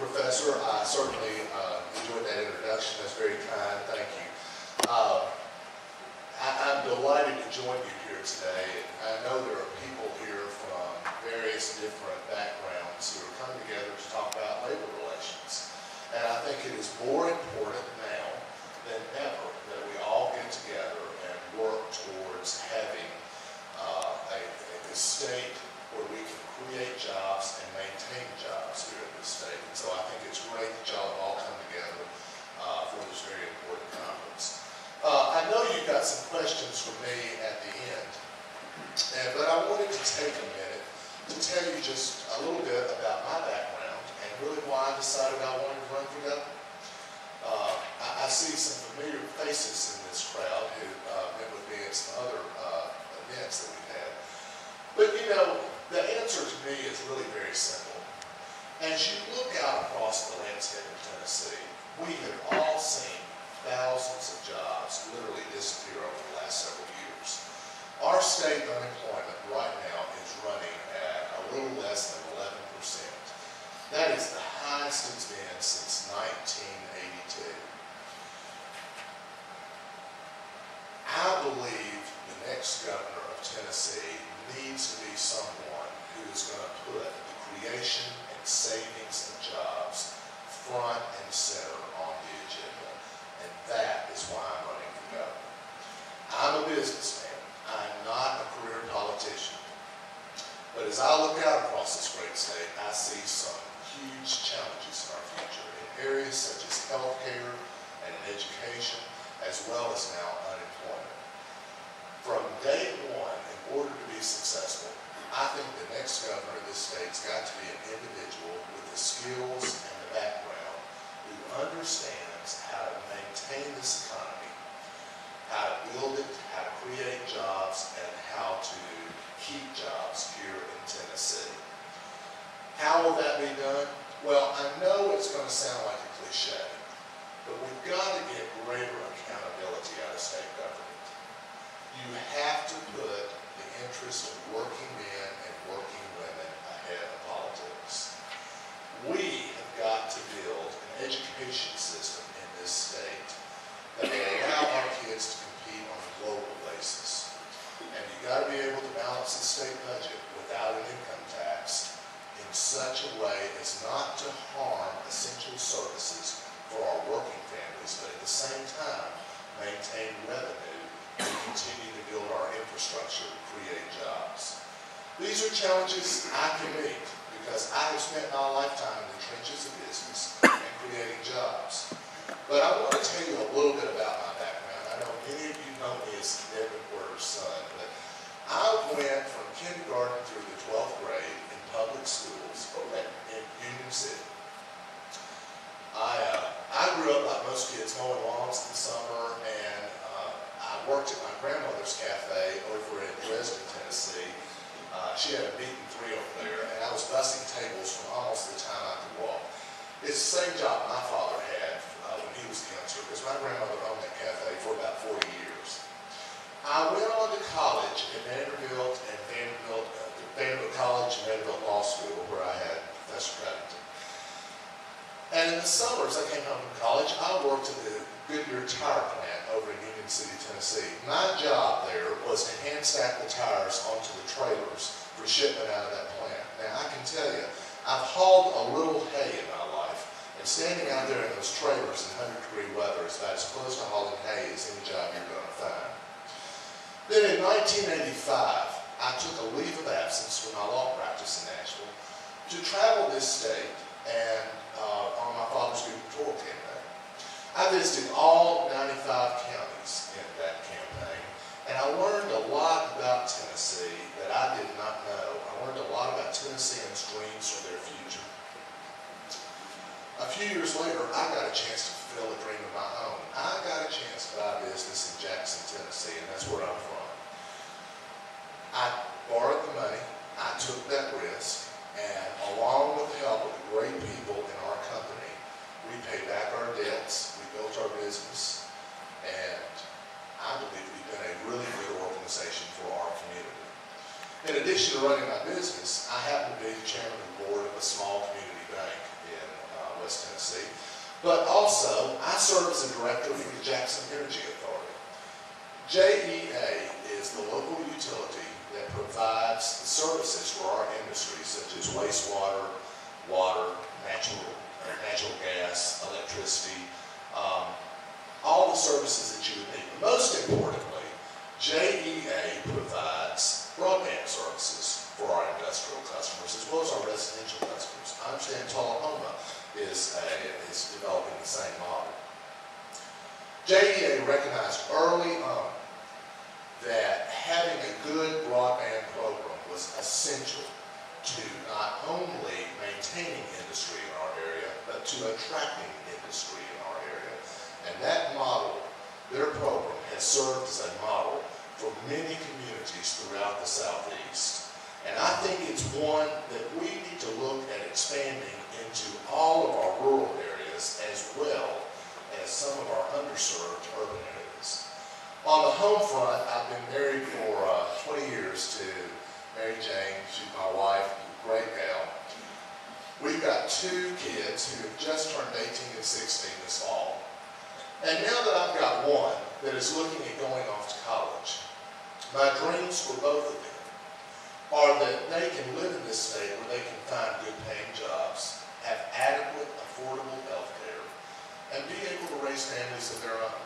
Professor. I certainly enjoyed that introduction. That's very kind. Thank you. I'm delighted to join you here today. I know there are people here from various different backgrounds who are coming together to talk about labor relations. And I think it is more important now than ever that we all get together and work towards having a state where we can create jobs and maintain jobs here in this state. And so I think it's great that y'all have all come together for this very important conference. I know you've got some questions for me at the end, but I wanted to take a minute to tell you just a little bit about my background and really why I decided I wanted to run for governor. I see some familiar faces in this crowd who met with me at some other events that we've had. But you know, the answer to me is really very simple. As you look out across the landscape of Tennessee, we have all seen thousands of jobs literally disappear over the last several years. Our state unemployment right now is running at a little less than 11%. That is the highest it's been since 1982. I believe the next governor of Tennessee needs to be someone who is going to put the creation and savings of jobs front and center on the agenda. And that is why I'm running for governor. I'm a businessman. I'm not a career politician. But as I look out across this great state, I see some huge challenges in our future in areas such as healthcare and education, as well as now unemployment. From day one, in order to be successful, I think the next governor of this state's got to be an individual with the skills and the background who understands how to maintain this economy, how to build it, how to create jobs, and how to keep jobs here in Tennessee. How will that be done? Well, I know it's going to sound like a cliche, but we've got to get greater accountability out of state government. You have to put the interest of working men and working women ahead of politics. We have got to build an education system in this state that will allow our kids to compete on a global basis. And you've got to be able to balance the state budget without an income tax in such a way as not to harm essential services for our working families, but at the same time maintain revenue and continue to build our infrastructure to create jobs. These are challenges I can meet because I have spent my lifetime in the trenches of business and creating jobs. But I want to tell you a little bit about my background. I know many of you know me as Devin Porter's son, but I went from kindergarten through the 12th grade in public schools in Union City. I grew up like most kids, mowing lawns in the summer, and I worked at my grandmother's cafe over in Dresden, Tennessee. She had a meat and three over there, and I was bussing tables from almost the time I could walk. It's the same job my father had when he was a youngster, because my grandmother owned that cafe for about 40 years. I went on to college at Vanderbilt College and Vanderbilt Law School, where I had Professor Covington. And in the summers I came home from college, I worked at the Goodyear tire plant over in Union City, Tennessee. My job there was to hand stack the tires onto the trailers for shipment out of that plant. Now I can tell you, I've hauled a little hay in my life, and standing out there in those trailers in 100-degree weather is about as close to hauling hay as any job you're going to find. Then in 1985, I took a leave of absence from my law practice in Nashville to travel this state and on my father's gubernatorial campaign. I visited all 95 counties in that campaign, and I learned a lot about Tennessee that I did not know. I learned a lot about Tennesseans' dreams for their future. A few years later, I got a chance to fulfill a dream of my own. I got a chance to buy a business in Jackson, Tennessee, and that's where I'm from. I borrowed the money, I took that risk, and along with the help of the great people in our company, we paid back our debts, we built our business, and I believe we've been a really good organization for our community. In addition to running my business, I happen to be the chairman of the board of a small community bank in But also, I serve as a director for the Jackson Energy Authority. JEA is the local utility that provides the services for our industries such as wastewater, water, natural gas, electricity, all the services that you would need. But most importantly, JEA provides broadband services for our industrial customers as well as our residential customers. I understand Tullahoma is developing the same model. JEA recognized early on that having a good broadband program was essential to not only maintaining industry in our area, but to attracting industry in our area. And that model, their program, has served as a model for many communities throughout the Southeast. And I think it's one that we need to look at expanding into all of our rural areas as well as some of our underserved urban areas. On the home front, I've been married for 20 years to Mary Jane. She's my wife, great gal. We've got 2 kids who have just turned 18 and 16 this fall. And now that I've got one that is looking at going off to college, my dreams for both of them are that they can live in this state where they can find good paying jobs, have adequate, affordable health care, and be able to raise families of their own.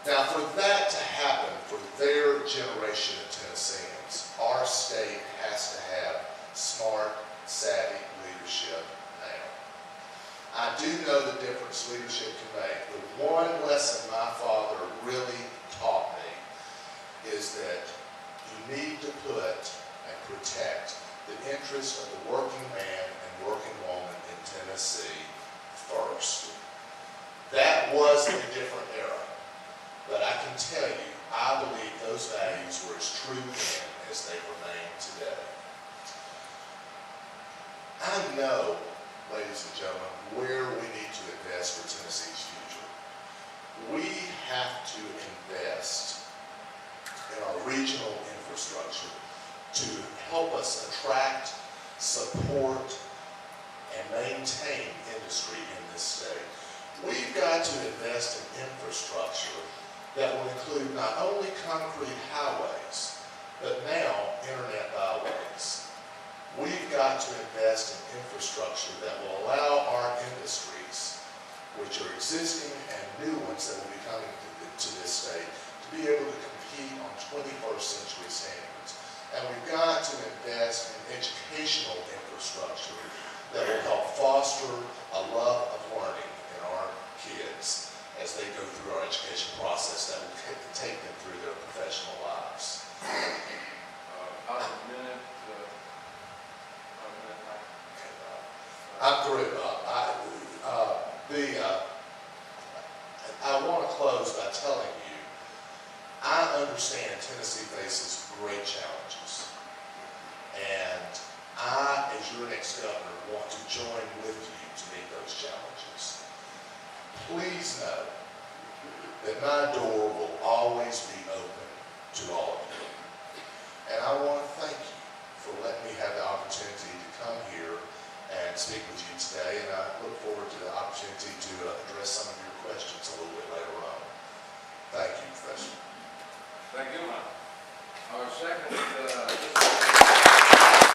Now, for that to happen for their generation of Tennesseans, our state has to have smart, savvy leadership now. I do know the difference leadership can make. The one lesson my father really taught me is that you need to put and protect the interest of the working man and working woman in Tennessee first. That was a different era. But I can tell you, I believe those values were as true then as they remain today. I know, ladies and gentlemen, where we need to invest for Tennessee's future. We have to invest in our regional infrastructure to help us attract, support, and maintain industry in this state. We've got to invest in infrastructure that will include not only concrete highways, but now internet byways. We've got to invest in infrastructure that will allow our industries, which are existing and new ones that will be coming to this state, to be able to compete on 21st century standards. And we've got to invest in educational infrastructure that will help foster a love of learning in our kids as they go through our education process that will take them through their professional lives. I'm through. I want to close by telling you, I understand Tennessee faces great challenges. And I, as your next governor, want to join with you to meet those challenges. Please know that my door will always be open to all of you. And I want to thank you for letting me have the opportunity to come here and speak with you today. And I look forward to the opportunity to address some of your questions a little bit later on. Thank you, Professor. Thank you, Mike. Our second